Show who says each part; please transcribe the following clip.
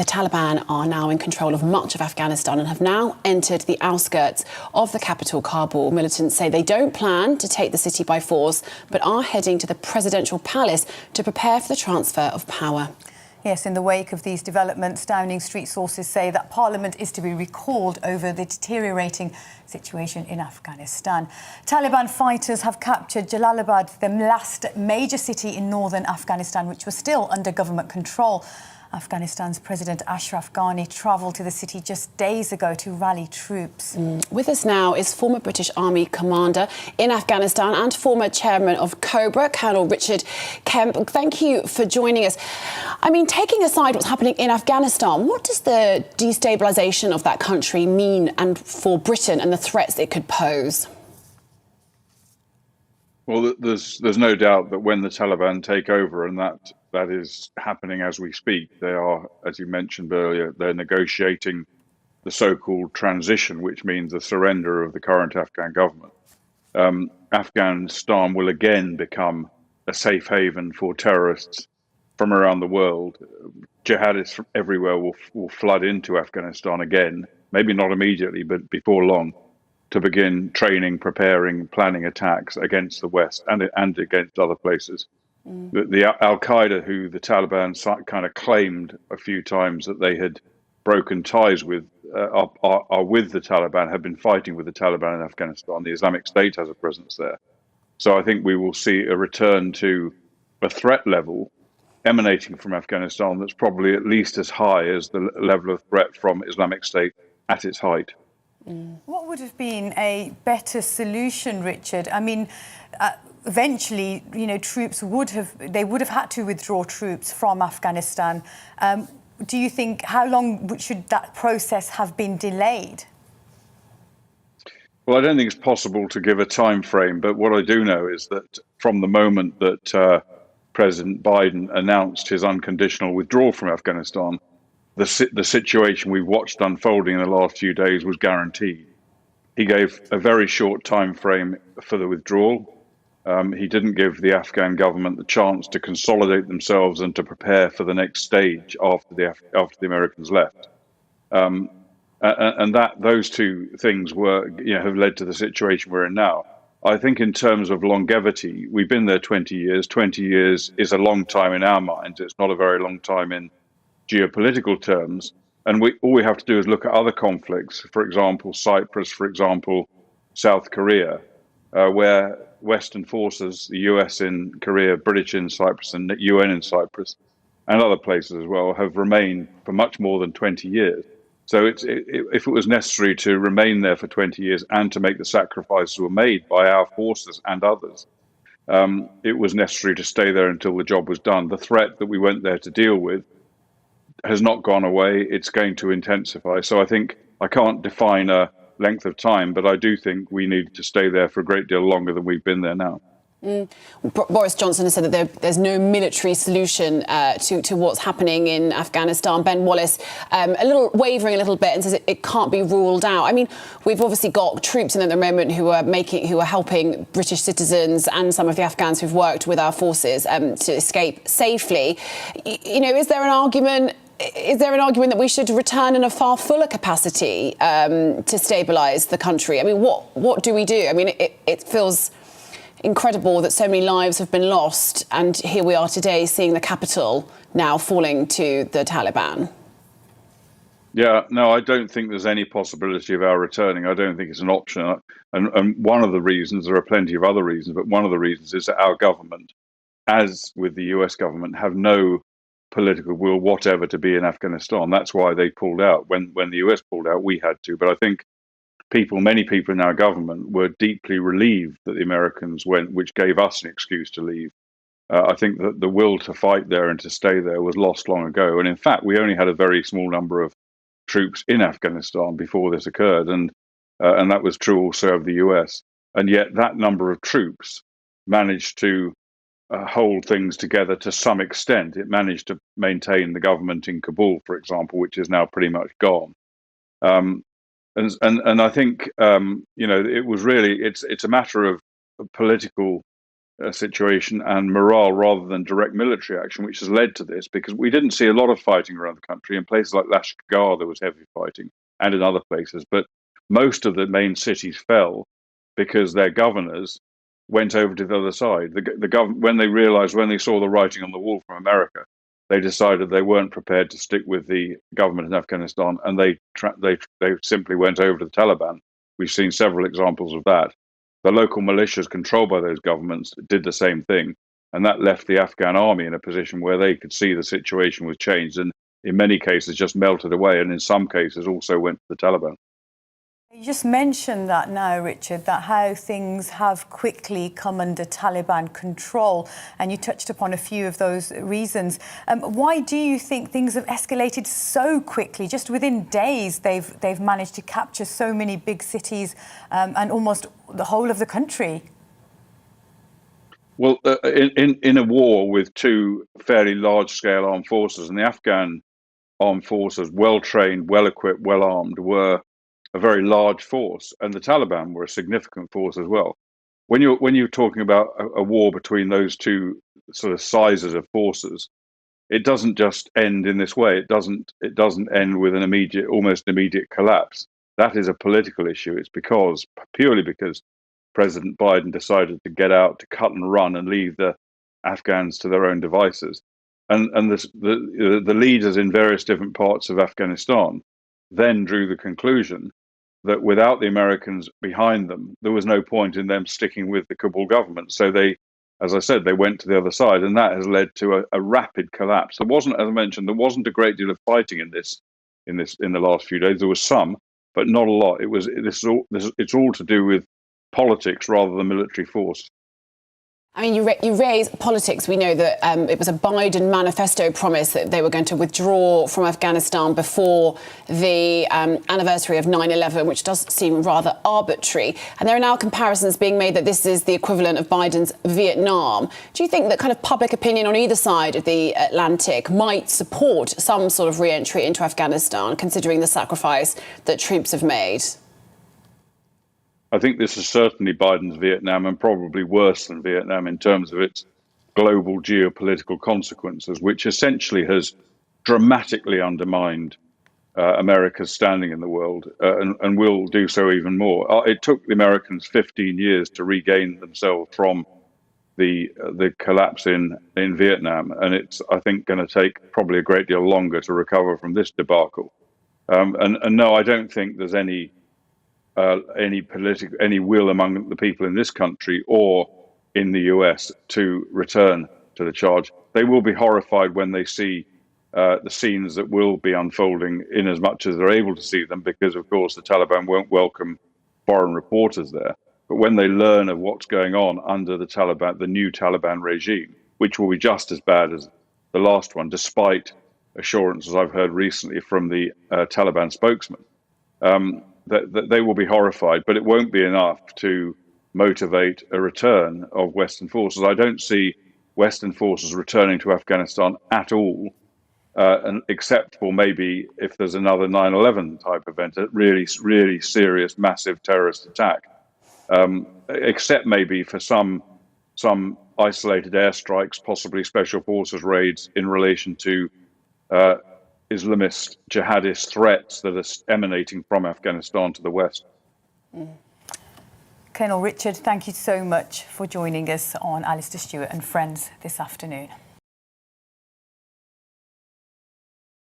Speaker 1: The Taliban are now in control of much of Afghanistan and have now entered the outskirts of the capital, Kabul. Militants say they don't plan to take the city by force, but are heading to the presidential palace to prepare for the transfer of power.
Speaker 2: Yes, in the wake of these developments, Downing Street sources say that Parliament is to be recalled over the deteriorating situation in Afghanistan. Taliban fighters have captured Jalalabad, the last major city in northern Afghanistan, which was still under government control. Afghanistan's President Ashraf Ghani travelled to the city just days ago to rally troops.
Speaker 1: With us now is former British Army commander in Afghanistan and former chairman of Cobra, Colonel Richard Kemp. Thank you for joining us. I mean, taking aside what's happening in Afghanistan, what does the destabilisation of that country mean and for Britain and the threats it could pose?
Speaker 3: Well, there's no doubt that when the Taliban take over, and that is happening as we speak, they are, as you mentioned earlier, they're negotiating the so-called transition, which means the surrender of the current Afghan government. Afghanistan will again become a safe haven for terrorists from around the world. Jihadists from everywhere will flood into Afghanistan again, maybe not immediately, but before long, to begin training, preparing, planning attacks against the West and against other places. The Al-Qaeda, who the Taliban kind of claimed a few times that they had broken ties with, are with the Taliban, have been fighting with the Taliban in Afghanistan. The Islamic State has a presence there. So I think we will see a return to a threat level emanating from Afghanistan that's probably at least as high as the level of threat from Islamic State at its height.
Speaker 2: What would have been a better solution, Richard? I mean, eventually, troops would have had to withdraw troops from Afghanistan. Do you think, how long should that process have been delayed?
Speaker 3: Well, I don't think it's possible to give a time frame, but what I do know is that from the moment that President Biden announced his unconditional withdrawal from Afghanistan, the situation we've watched unfolding in the last few days was guaranteed. He gave a very short time frame for the withdrawal. He didn't give the Afghan government the chance to consolidate themselves and to prepare for the next stage after the Americans left. And those two things have led to the situation we're in now. I think in terms of longevity, we've been there 20 years. 20 years is a long time in our minds. It's not a very long time in geopolitical terms. And all we have to do is look at other conflicts, for example, Cyprus, for example, South Korea, where Western forces, the US in Korea, British in Cyprus, and UN in Cyprus, and other places as well, have remained for much more than 20 years. So if it was necessary to remain there for 20 years and to make the sacrifices were made by our forces and others, it was necessary to stay there until the job was done. The threat that we went there to deal with has not gone away. It's going to intensify. So I think I can't define a length of time, but I do think we need to stay there for a great deal longer than we've been there now.
Speaker 1: Boris Johnson has said that there's no military solution to what's happening in Afghanistan. Ben Wallace wavering a little bit and says it can't be ruled out. I mean, we've obviously got troops in at the moment who are helping British citizens and some of the Afghans who've worked with our forces to escape safely. Is there an argument? Is there an argument that we should return in a far fuller capacity to stabilise the country? I mean, what do we do? I mean, it feels incredible that so many lives have been lost, and here we are today seeing the capital now falling to the Taliban.
Speaker 3: Yeah, no, I don't think there's any possibility of our returning. I don't think it's an option. And one of the reasons, there are plenty of other reasons, but one of the reasons is that our government, as with the US government, have no political will whatever to be in Afghanistan. That's why they pulled out. When the US pulled out, we had to. But I think many people in our government were deeply relieved that the Americans went, which gave us an excuse to leave. I think that the will to fight there and to stay there was lost long ago. And in fact, we only had a very small number of troops in Afghanistan before this occurred. And that was true also of the US. And yet that number of troops managed to hold things together to some extent. It managed to maintain the government in Kabul, for example, which is now pretty much gone. And I think it was really it's a matter of political situation and morale rather than direct military action, which has led to this, because we didn't see a lot of fighting around the country. In places like Lashkar, there was heavy fighting, and in other places. But most of the main cities fell because their governors went over to the other side. The government, when they saw the writing on the wall from America, they decided they weren't prepared to stick with the government in Afghanistan, and they simply went over to the Taliban. We've seen several examples of that. The local militias controlled by those governments did the same thing, and that left the Afghan army in a position where they could see the situation was changed, and in many cases just melted away, and in some cases also went to the Taliban.
Speaker 2: You just mentioned that now, Richard, that how things have quickly come under Taliban control, and you touched upon a few of those reasons. Why do you think things have escalated so quickly? Just within days, they've managed to capture so many big cities and almost the whole of the country.
Speaker 3: Well, in a war with two fairly large-scale armed forces, and the Afghan armed forces, well-trained, well-equipped, well-armed, were a very large force, and the Taliban were a significant force as well. When you're talking about a war between those two sort of sizes of forces, it doesn't just end in this way. It doesn't end with an almost immediate collapse. That is a political issue. It's purely because President Biden decided to get out, to cut and run, and leave the Afghans to their own devices. And the leaders in various different parts of Afghanistan then drew the conclusion that without the Americans behind them, there was no point in them sticking with the Kabul government. So they, as I said, they went to the other side, and that has led to a rapid collapse. There wasn't, as I mentioned, there wasn't a great deal of fighting in the last few days. There was some, but not a lot. It's all to do with politics rather than military force.
Speaker 1: I mean, you raise politics. We know that it was a Biden manifesto promise that they were going to withdraw from Afghanistan before the anniversary of 9/11, which does seem rather arbitrary. And there are now comparisons being made that this is the equivalent of Biden's Vietnam. Do you think that kind of public opinion on either side of the Atlantic might support some sort of re-entry into Afghanistan, considering the sacrifice that troops have made?
Speaker 3: I think this is certainly Biden's Vietnam, and probably worse than Vietnam in terms of its global geopolitical consequences, which essentially has dramatically undermined America's standing in the world, and will do so even more. It took the Americans 15 years to regain themselves from the collapse in Vietnam, and it's, I think, going to take probably a great deal longer to recover from this debacle. And no, I don't think there's any will among the people in this country or in the US to return to the charge. They will be horrified when they see the scenes that will be unfolding, in as much as they're able to see them, because of course the Taliban won't welcome foreign reporters there. But when they learn of what's going on under the new Taliban regime, which will be just as bad as the last one, despite assurances I've heard recently from the Taliban spokesman, that they will be horrified, but it won't be enough to motivate a return of Western forces. I don't see Western forces returning to Afghanistan at all, except for maybe if there's another 9/11 type event, a really, really serious, massive terrorist attack, except maybe for some isolated airstrikes, possibly special forces raids in relation to Islamist jihadist threats that are emanating from Afghanistan to the west.
Speaker 2: Colonel Richard, thank you so much for joining us on Alistair Stewart and Friends this afternoon.